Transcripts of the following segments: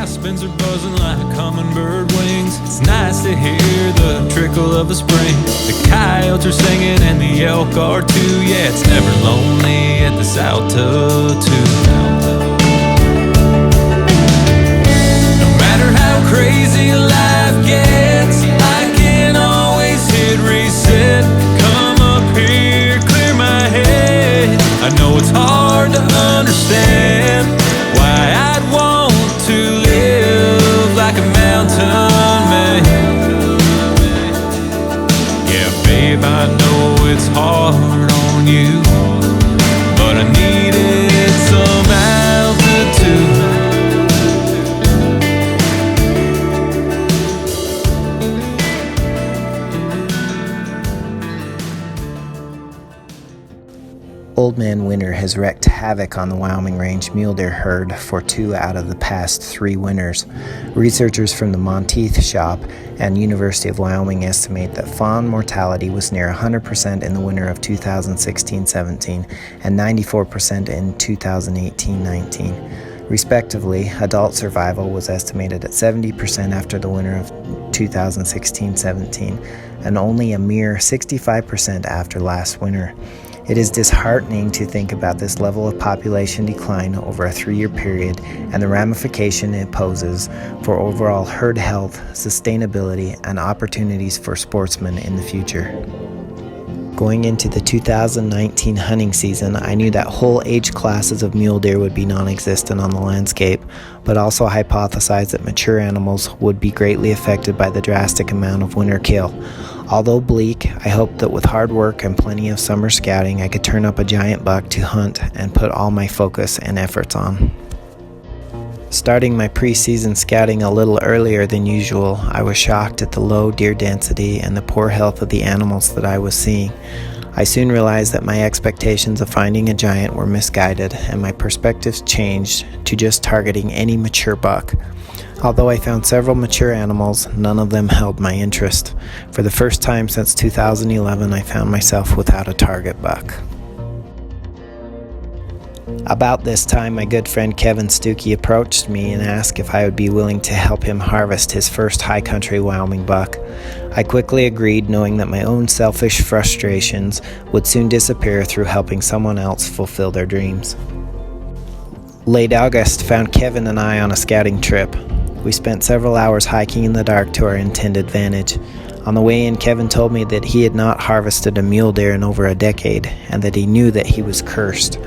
spins are buzzing like hummingbird wings. It's nice to hear the trickle of the spring. The coyotes are singing and the elk are too. Yeah, it's never lonely at this altitude. No matter how crazy life gets, I can always hit reset. Come up here, clear my head. I know it's hard to understand why I'd want to live like a mountain man. Yeah, babe, I know it's hard on you, but I needed some altitude. Old Man Winter has wreaked havoc on the Wyoming Range mule deer herd for 2 out of the past 3 winters. Researchers from the Monteith Shop and University of Wyoming estimate that fawn mortality was near 100% in the winter of 2016-17 and 94% in 2018-19. Respectively, adult survival was estimated at 70% after the winter of 2016-17 and only a mere 65% after last winter. It is disheartening to think about this level of population decline over a 3-year period and the ramification it poses for overall herd health, sustainability, and opportunities for sportsmen in the future. Going into the 2019 hunting season, I knew that whole age classes of mule deer would be non-existent on the landscape, but also hypothesized that mature animals would be greatly affected by the drastic amount of winter kill. Although bleak, I hoped that with hard work and plenty of summer scouting, I could turn up a giant buck to hunt and put all my focus and efforts on. Starting my pre-season scouting a little earlier than usual, I was shocked at the low deer density and the poor health of the animals that I was seeing. I soon realized that my expectations of finding a giant were misguided, and my perspectives changed to just targeting any mature buck. Although I found several mature animals, none of them held my interest. For the first time since 2011, I found myself without a target buck. About this time, my good friend Kevin Stuckey approached me and asked if I would be willing to help him harvest his first high country Wyoming buck. I quickly agreed, knowing that my own selfish frustrations would soon disappear through helping someone else fulfill their dreams. Late August found Kevin and I on a scouting trip. We spent several hours hiking in the dark to our intended vantage. On the way in, Kevin told me that he had not harvested a mule deer in over a decade, and that he knew that he was cursed.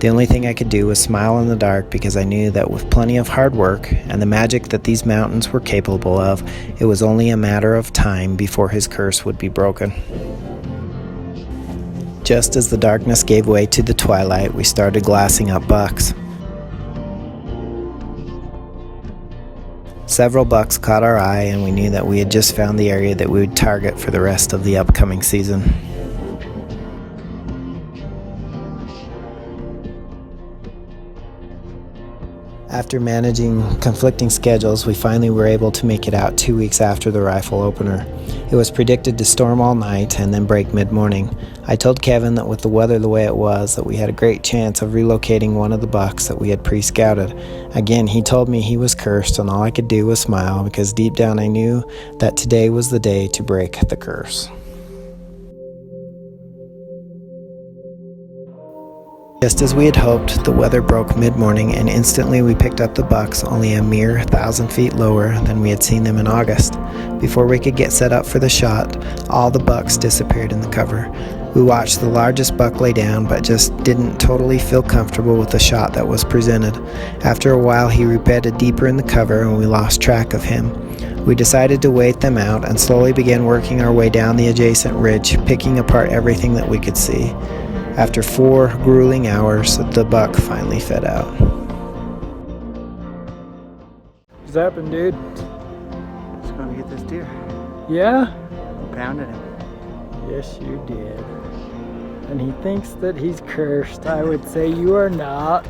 The only thing I could do was smile in the dark, because I knew that with plenty of hard work and the magic that these mountains were capable of, it was only a matter of time before his curse would be broken. Just as the darkness gave way to the twilight, we started glassing up bucks. Several bucks caught our eye, and we knew that we had just found the area that we would target for the rest of the upcoming season. After managing conflicting schedules, we finally were able to make it out 2 weeks after the rifle opener. It was predicted to storm all night and then break mid-morning. I told Kevin that with the weather the way it was, that we had a great chance of relocating one of the bucks that we had pre-scouted. Again, he told me he was cursed, and all I could do was smile, because deep down I knew that today was the day to break the curse. Just as we had hoped, the weather broke mid-morning, and instantly we picked up the bucks only a mere 1,000 feet lower than we had seen them in August. Before we could get set up for the shot, all the bucks disappeared in the cover. We watched the largest buck lay down, but just didn't totally feel comfortable with the shot that was presented. After a while, he rebedded deeper in the cover, and we lost track of him. We decided to wait them out and slowly began working our way down the adjacent ridge, picking apart everything that we could see. After 4 grueling hours, the buck finally fed out. What's happened, dude? Just going to get this deer. Yeah? Pounded him. Yes, you did. And he thinks that he's cursed. I would say you are not.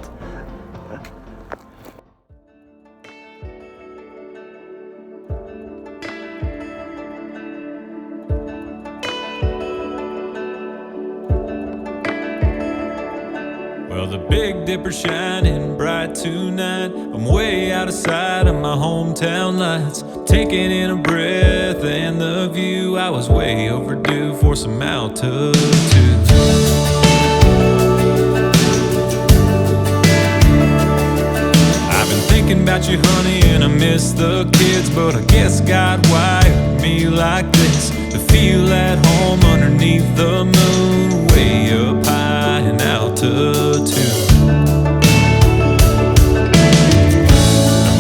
Well, the Big Dipper shining bright tonight. I'm way out of sight of my hometown lights, taking in a breath and the view. I was way overdue for some altitude. I've been thinking about you, honey, and I miss the kids, but I guess God wired me like this, to feel at home underneath the moon, way up high in altitude. No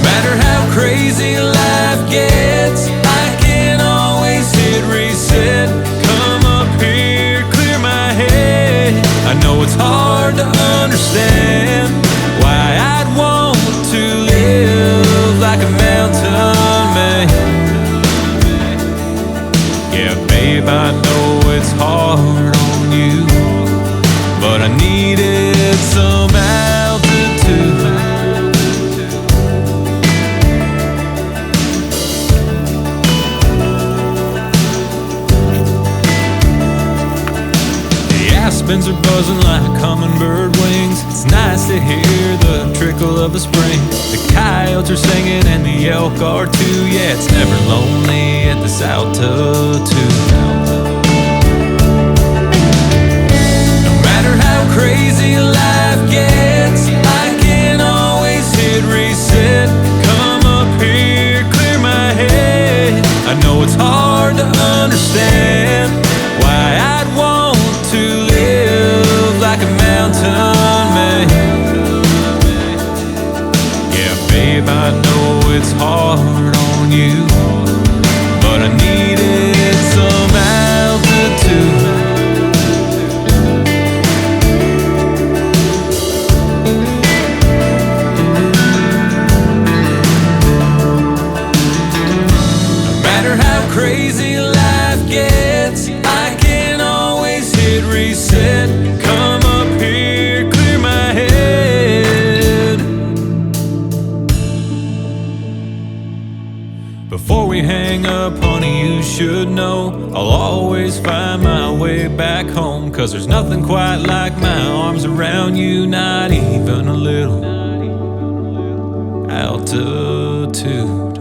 matter how crazy life gets, I can always hit reset, come up here, clear my head. I know it's hard to understand why I'd want to live like a mountain man. Yeah, babe, I know it's hard on you, but I needed some altitude. The aspens are buzzing like hummingbird wings. It's nice to hear the trickle of the spring. The coyotes are singing and the elk are too. Yeah, it's never lonely at this altitude. No matter how crazy life gets, I can always hit reset, come up here, clear my head. I know it's hard to understand why I'd want to live like a mountain man. Yeah, babe, I know it's hard on you, but I needed some altitude. No matter how crazy life gets, I can always hit reset, come up here, clear my head. Before we hang up, honey, you should know I'll always find my way back home, 'cause there's nothing quite like my arms around you, not even a little altitude.